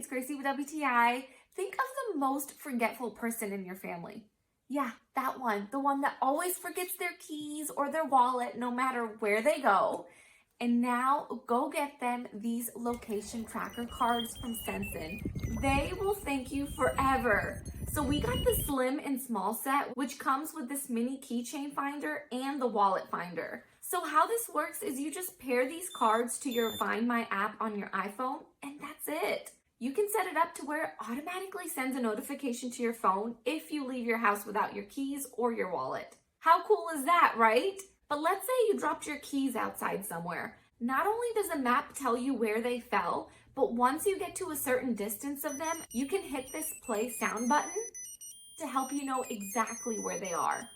it's Gracie with WTI. Think of the most forgetful person in your family. Yeah, that one. The one that always forgets their keys or their wallet no matter where they go. And now go get them these location tracker cards from SEINXON. They will thank you forever. So we got the slim and small set, which comes with this mini keychain finder and the wallet finder. So how this works is you just pair these cards to your Find My app on your iPhone, and that's it. You can set it up to where it automatically sends a notification to your phone if you leave your house without your keys or your wallet. How cool is that, right? But let's say you dropped your keys outside somewhere. Not only does the map tell you where they fell, but once you get to a certain distance of them, you can hit this play sound button to help you know exactly where they are.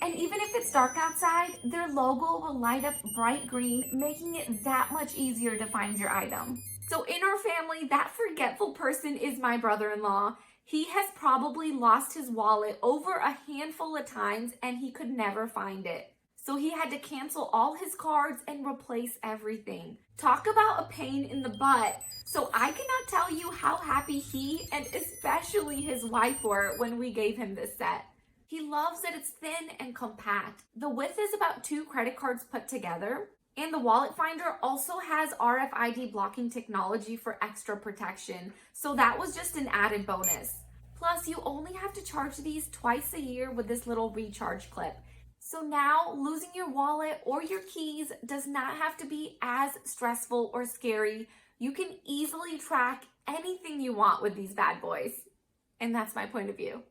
And even if it's dark outside, their logo will light up bright green, making it that much easier to find your item. So in our family, that forgetful person is my brother-in-law. He has probably lost his wallet over a handful of times and he could never find it. So he had to cancel all his cards and replace everything. Talk about a pain in the butt. So I cannot tell you how happy he and especially his wife were when we gave him this set. He loves that it's thin and compact. The width is about 2 credit cards put together. And the wallet finder also has RFID blocking technology for extra protection. So that was just an added bonus. Plus, you only have to charge these twice a year with this little recharge clip. So now losing your wallet or your keys does not have to be as stressful or scary. You can easily track anything you want with these bad boys. And that's my point of view.